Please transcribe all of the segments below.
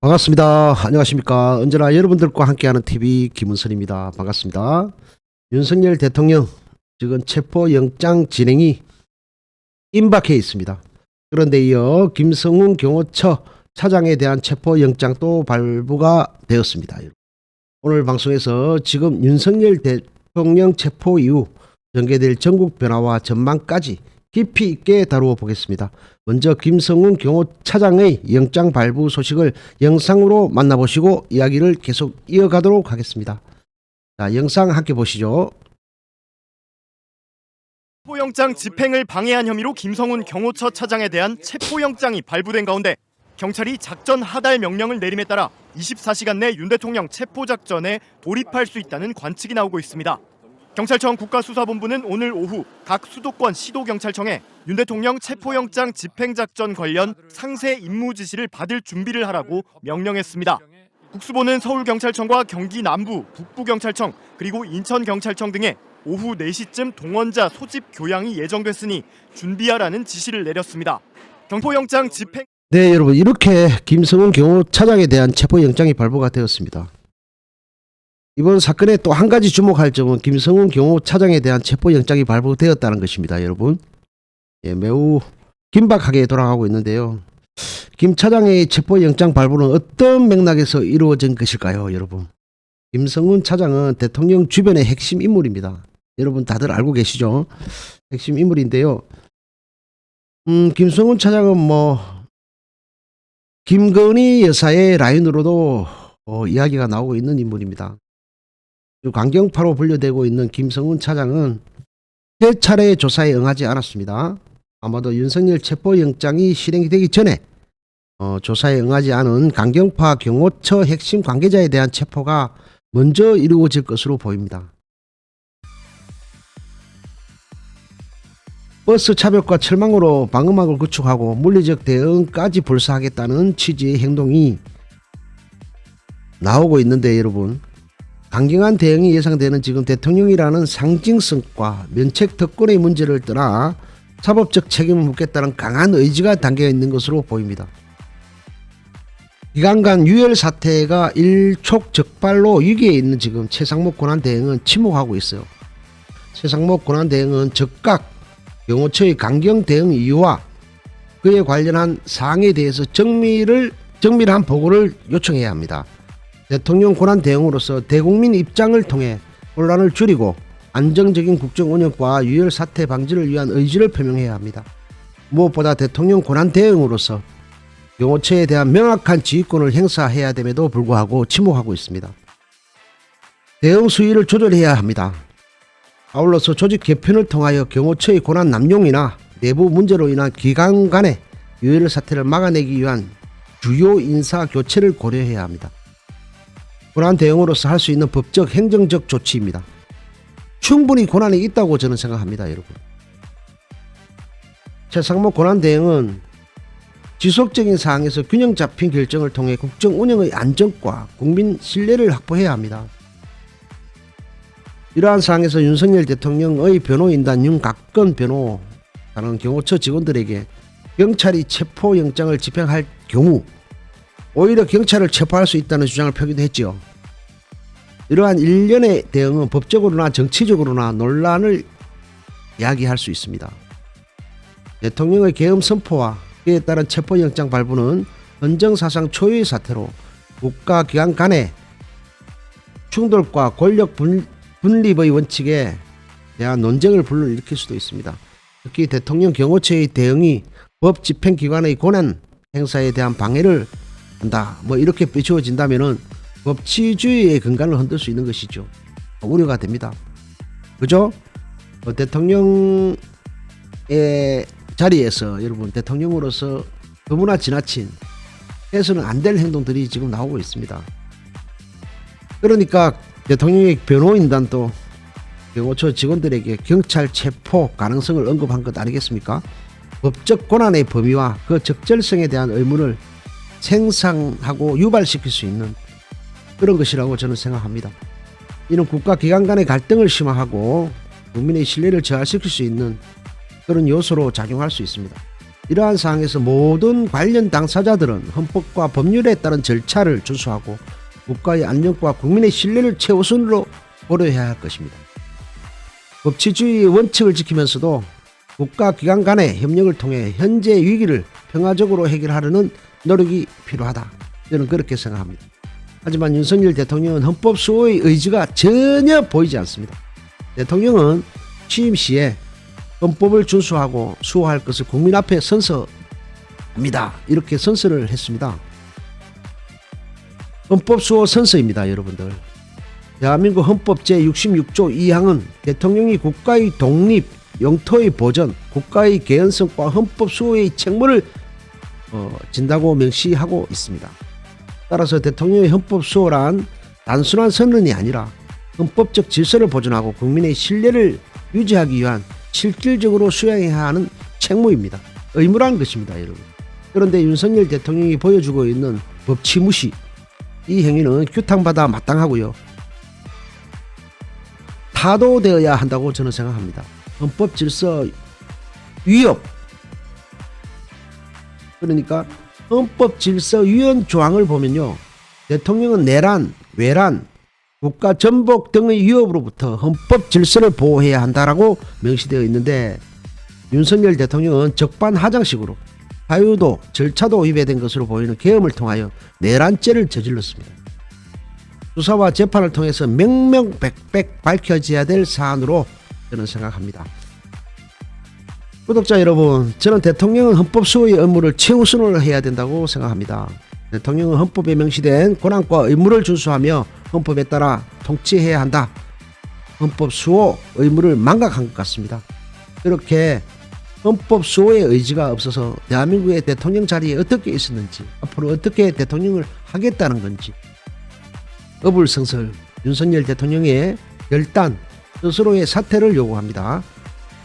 반갑습니다. 안녕하십니까. 언제나 여러분들과 함께하는 TV 김은선입니다. 반갑습니다. 윤석열 대통령 지금 체포영장 진행이 임박해 있습니다. 그런데 이어 김성훈 경호처 차장에 대한 체포영장도 발부가 되었습니다. 오늘 방송에서 지금 윤석열 대통령 체포 이후 전개될 전국 변화와 전망까지 깊이 있게 다루어 보겠습니다. 먼저 김성훈 경호차장의 영장 발부 소식을 영상으로 만나보시고 이야기를 계속 이어가도록 하겠습니다. 자, 영상 함께 보시죠. 체포영장 집행을 방해한 혐의로 김성훈 경호처 차장에 대한 체포영장이 발부된 가운데 경찰이 작전 하달 명령을 내림에 따라 24시간 내 윤 대통령 체포작전에 돌입할 수 있다는 관측이 나오고 있습니다. 경찰청 국가수사본부는 오늘 오후 각 수도권 시도경찰청에 윤 대통령 체포영장 집행작전 관련 상세 임무 지시를 받을 준비를 하라고 명령했습니다. 국수본은 서울경찰청과 경기 남부, 북부경찰청 그리고 인천경찰청 등에 오후 4시쯤 동원자 소집 교양이 예정됐으니 준비하라는 지시를 내렸습니다. 경포영장 집행... 네, 여러분, 이렇게 김성훈 경호차장에 대한 체포영장이 발부가 되었습니다. 이번 사건에 또 한 가지 주목할 점은 김성훈 경호차장에 대한 체포영장이 발부되었다는 것입니다. 여러분, 매우 긴박하게 돌아가고 있는데요. 김 차장의 체포영장 발부는 어떤 맥락에서 이루어진 것일까요? 여러분, 김성훈 차장은 대통령 주변의 핵심 인물입니다. 여러분 다들 알고 계시죠? 핵심 인물인데요. 김성훈 차장은 김건희 여사의 라인으로도 이야기가 나오고 있는 인물입니다. 강경파로 분류되고 있는 김성훈 차장은 세 차례의 조사에 응하지 않았습니다. 아마도 윤석열 체포영장이 실행이 되기 전에 조사에 응하지 않은 강경파 경호처 핵심 관계자에 대한 체포가 먼저 이루어질 것으로 보입니다. 버스 차벽과 철망으로 방어막을 구축하고 물리적 대응까지 불사하겠다는 취지의 행동이 나오고 있는데, 여러분, 강경한 대응이 예상되는 지금 대통령이라는 상징성과 면책 특권의 문제를 떠나 사법적 책임을 묻겠다는 강한 의지가 담겨 있는 것으로 보입니다. 기간간 유혈 사태가 일촉즉발로 위기에 있는 지금 최상목 권한대행은 침묵하고 있어요. 최상목 권한대행은 즉각 경호처의 강경 대응 이유와 그에 관련한 사항에 대해서 정밀한 보고를 요청해야 합니다. 대통령 권한 대응으로서 대국민 입장을 통해 혼란을 줄이고 안정적인 국정 운영과 유혈 사태 방지를 위한 의지를 표명해야 합니다. 무엇보다 대통령 권한 대응으로서 경호처에 대한 명확한 지휘권을 행사해야 됨에도 불구하고 침묵하고 있습니다. 대응 수위를 조절해야 합니다. 아울러서 조직 개편을 통하여 경호처의 권한 남용이나 내부 문제로 인한 기관 간의 유혈 사태를 막아내기 위한 주요 인사 교체를 고려해야 합니다. 권한 대응으로서 할 수 있는 법적 행정적 조치입니다. 충분히 권한이 있다고 저는 생각합니다. 여러분, 최상목 권한 대응은 지속적인 사항에서 균형 잡힌 결정을 통해 국정 운영의 안정과 국민 신뢰를 확보해야 합니다. 이러한 상황에서 윤석열 대통령의 변호인단 윤곽건 변호사는 경호처 직원들에게 경찰이 체포영장을 집행할 경우 오히려 경찰을 체포할 수 있다는 주장을 펴기도 했지요. 이러한 일련의 대응은 법적으로나 정치적으로나 논란을 야기할 수 있습니다. 대통령의 계엄 선포와 그에 따른 체포영장 발부는 헌정사상 초유의 사태로 국가기관 간의 충돌과 권력 분립의 원칙에 대한 논쟁을 불러일으킬 수도 있습니다. 특히 대통령 경호처의 대응이 법 집행기관의 권한 행사에 대한 방해를 한다, 이렇게 비추어진다면은 법치주의의 근간을 흔들 수 있는 것이죠. 우려가 됩니다. 그죠? 대통령의 자리에서 여러분, 대통령으로서 너무나 지나친 해서는 안 될 행동들이 지금 나오고 있습니다. 그러니까 대통령의 변호인단도 경호처 직원들에게 경찰 체포 가능성을 언급한 것 아니겠습니까? 법적 권한의 범위와 그 적절성에 대한 의문을 생산하고 유발시킬 수 있는 그런 것이라고 저는 생각합니다. 이는 국가기관 간의 갈등을 심화하고 국민의 신뢰를 저하시킬 수 있는 그런 요소로 작용할 수 있습니다. 이러한 상황에서 모든 관련 당사자들은 헌법과 법률에 따른 절차를 준수하고 국가의 안녕과 국민의 신뢰를 최우선으로 고려해야 할 것입니다. 법치주의의 원칙을 지키면서도 국가기관 간의 협력을 통해 현재 위기를 평화적으로 해결하려는 노력이 필요하다. 저는 그렇게 생각합니다. 하지만 윤석열 대통령은 헌법 수호의 의지가 전혀 보이지 않습니다. 대통령은 취임 시에 헌법을 준수하고 수호할 것을 국민 앞에 선서합니다. 이렇게 선서를 했습니다. 헌법 수호 선서입니다, 여러분들. 대한민국 헌법 제66조 2항은 대통령이 국가의 독립, 영토의 보전, 국가의 개연성과 헌법 수호의 책무를 진다고 명시하고 있습니다. 따라서 대통령의 헌법 수호란 단순한 선언이 아니라 헌법적 질서를 보존하고 국민의 신뢰를 유지하기 위한 실질적으로 수행해야 하는 책무입니다. 의무라는 것입니다, 여러분. 그런데 윤석열 대통령이 보여주고 있는 법치 무시, 이 행위는 규탄받아 마땅하고요. 타도되어야 한다고 저는 생각합니다. 헌법 질서 위협, 그러니까 헌법 질서 위헌 조항을 보면요, 대통령은 내란, 외란, 국가 전복 등의 위협으로부터 헌법 질서를 보호해야 한다라고 명시되어 있는데, 윤석열 대통령은 적반하장식으로 사유도 절차도 위배된 것으로 보이는 계엄을 통하여 내란죄를 저질렀습니다. 수사와 재판을 통해서 명명백백 밝혀져야 될 사안으로 저는 생각합니다. 구독자 여러분, 저는 대통령은 헌법 수호의 업무를 최우선으로 해야 된다고 생각합니다. 대통령은 헌법에 명시된 권한과 의무를 준수하며 헌법에 따라 통치해야 한다. 헌법 수호 의무를 망각한 것 같습니다. 그렇게 헌법 수호의 의지가 없어서 대한민국의 대통령 자리에 어떻게 있었는지, 앞으로 어떻게 대통령을 하겠다는 건지 어불성설 윤석열 대통령의 결단, 스스로의 사퇴를 요구합니다.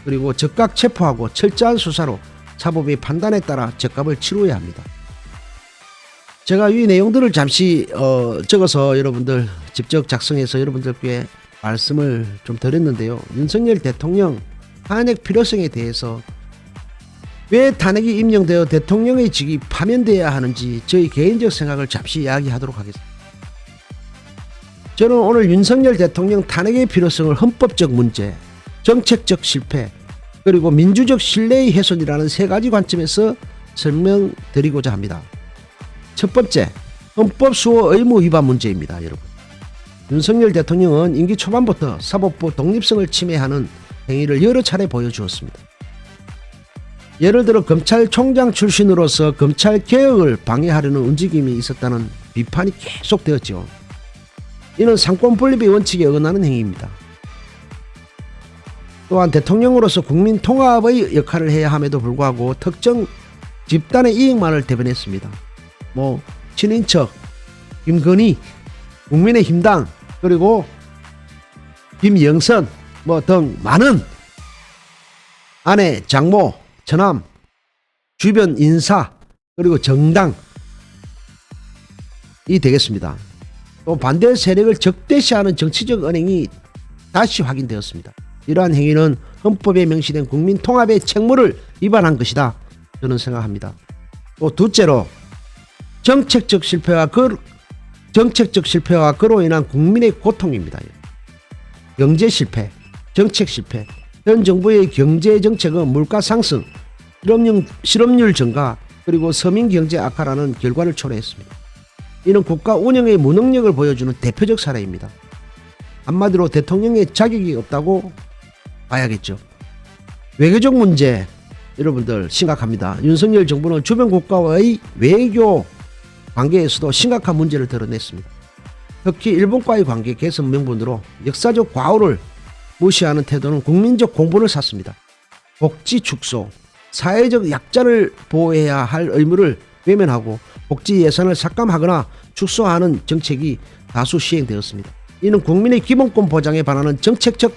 그리고 즉각 체포하고 철저한 수사로 사법의 판단에 따라 책값을 치러야 합니다. 제가 이 내용들을 잠시 적어서 여러분들 직접 작성해서 여러분들께 말씀을 좀 드렸는데요. 윤석열 대통령 탄핵 필요성에 대해서 왜 탄핵이 임명되어 대통령의 직이 파면돼야 하는지 저희 개인적 생각을 잠시 이야기하도록 하겠습니다. 저는 오늘 윤석열 대통령 탄핵의 필요성을 헌법적 문제, 정책적 실패, 그리고 민주적 신뢰의 훼손이라는 세 가지 관점에서 설명드리고자 합니다. 첫 번째, 헌법 수호 의무 위반 문제입니다, 여러분. 윤석열 대통령은 임기 초반부터 사법부 독립성을 침해하는 행위를 여러 차례 보여주었습니다. 예를 들어 검찰총장 출신으로서 검찰개혁을 방해하려는 움직임이 있었다는 비판이 계속되었죠. 이는 상권분립의 원칙에 어긋나는 행위입니다. 또한 대통령으로서 국민 통합의 역할을 해야 함에도 불구하고 특정 집단의 이익만을 대변했습니다. 친인척, 김건희, 국민의힘당, 그리고 김영선 등 많은 아내, 장모, 처남, 주변 인사, 그리고 정당이 되겠습니다. 또 반대 세력을 적대시하는 정치적 언행이 다시 확인되었습니다. 이러한 행위는 헌법에 명시된 국민 통합의 책무를 위반한 것이다, 저는 생각합니다. 또 둘째로 정책적 실패와 그로 인한 국민의 고통입니다. 경제 실패, 정책 실패. 현 정부의 경제 정책은 물가 상승, 실업률 증가, 그리고 서민 경제 악화라는 결과를 초래했습니다. 이는 국가 운영의 무능력을 보여주는 대표적 사례입니다. 한마디로 대통령의 자격이 없다고 봐야겠죠. 외교적 문제, 여러분들 심각합니다. 윤석열 정부는 주변 국가와의 외교 관계에서도 심각한 문제를 드러냈습니다. 특히 일본과의 관계 개선 명분으로 역사적 과오를 무시하는 태도는 국민적 공분을 샀습니다. 복지 축소, 사회적 약자를 보호해야 할 의무를 외면하고 복지 예산을 삭감하거나 축소하는 정책이 다수 시행되었습니다. 이는 국민의 기본권 보장에 반하는 정책적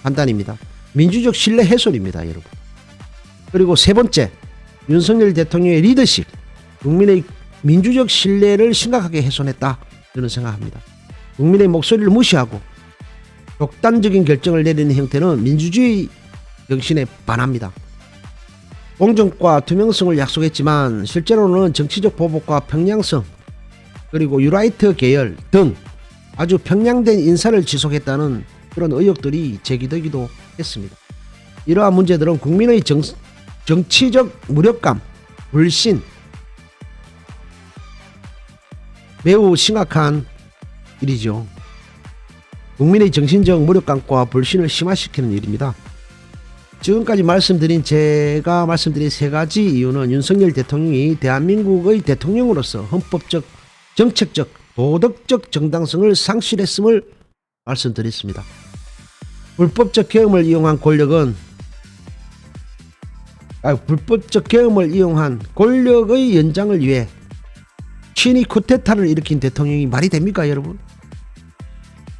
판단입니다. 민주적 신뢰 훼손입니다, 여러분. 그리고 세 번째, 윤석열 대통령의 리더십, 국민의 민주적 신뢰를 심각하게 훼손했다, 저는 생각합니다. 국민의 목소리를 무시하고 독단적인 결정을 내리는 형태는 민주주의 정신에 반합니다. 공정과 투명성을 약속했지만 실제로는 정치적 보복과 편향성 그리고 유라이트 계열 등 아주 편향된 인사를 지속했다는 그런 의혹들이 제기되기도 했습니다. 이러한 문제들은 국민의 정치적 무력감, 불신, 매우 심각한 일이죠. 국민의 정신적 무력감과 불신을 심화시키는 일입니다. 지금까지 제가 말씀드린 세 가지 이유는 윤석열 대통령이 대한민국의 대통령으로서 헌법적, 정책적, 도덕적 정당성을 상실했음을 말씀드렸습니다. 불법적 계엄을 이용한 권력의 연장을 위해 친위 쿠데타를 일으킨 대통령이 말이 됩니까, 여러분?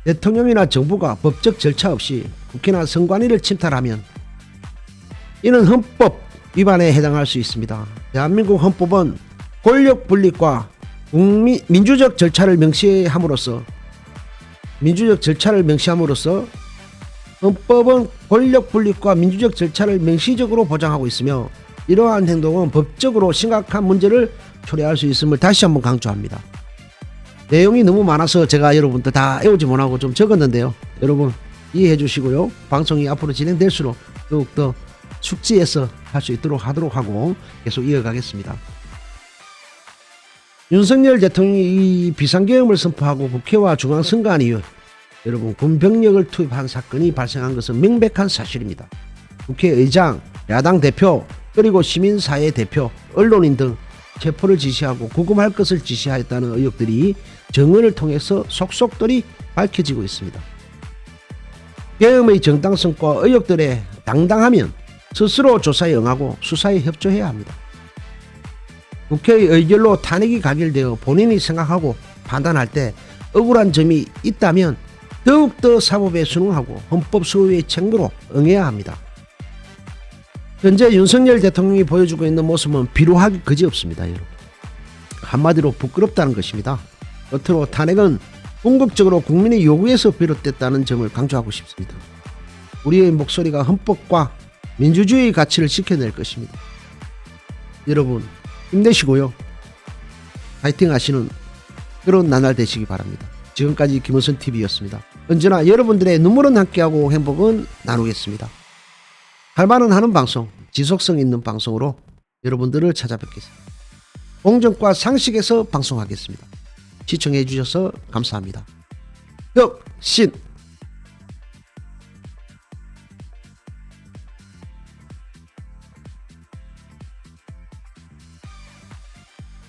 대통령이나 정부가 법적 절차 없이 국회나 선관위를 침탈하면 이는 헌법 위반에 해당할 수 있습니다. 대한민국 헌법은 권력 분립과 민주적 절차를 명시함으로써 헌법은 권력 분립과 민주적 절차를 명시적으로 보장하고 있으며 이러한 행동은 법적으로 심각한 문제를 초래할 수 있음을 다시 한번 강조합니다. 내용이 너무 많아서 제가 여러분들 다 외우지 못하고 좀 적었는데요. 여러분 이해해 주시고요. 방송이 앞으로 진행될수록 더욱더 숙지해서 할 수 있도록 하도록 하고 계속 이어가겠습니다. 윤석열 대통령이 이 비상계엄을 선포하고 국회와 중앙선관 이후 여러분 군병력을 투입한 사건이 발생한 것은 명백한 사실입니다. 국회의장, 야당 대표, 그리고 시민사회 대표, 언론인 등 체포를 지시하고 구금할 것을 지시하였다는 의혹들이 정언을 통해서 속속들이 밝혀지고 있습니다. 계엄의 정당성과 의혹들에 당당하면 스스로 조사에 응하고 수사에 협조해야 합니다. 국회의 의결로 탄핵이 가결되어 본인이 생각하고 판단할 때 억울한 점이 있다면 더욱더 사법에 순응하고 헌법 소유의 책무로 응해야 합니다. 현재 윤석열 대통령이 보여주고 있는 모습은 비루하기 그지없습니다. 여러분. 한마디로 부끄럽다는 것입니다. 끝으로 탄핵은 궁극적으로 국민의 요구에서 비롯됐다는 점을 강조하고 싶습니다. 우리의 목소리가 헌법과 민주주의 가치를 지켜낼 것입니다. 여러분 힘내시고요. 파이팅 하시는 그런 나날 되시기 바랍니다. 지금까지 김호선TV였습니다. 언제나 여러분들의 눈물은 함께하고 행복은 나누겠습니다. 할 말은 하는 방송, 지속성 있는 방송으로 여러분들을 찾아뵙겠습니다. 공정과 상식에서 방송하겠습니다. 시청해 주셔서 감사합니다. 혁신!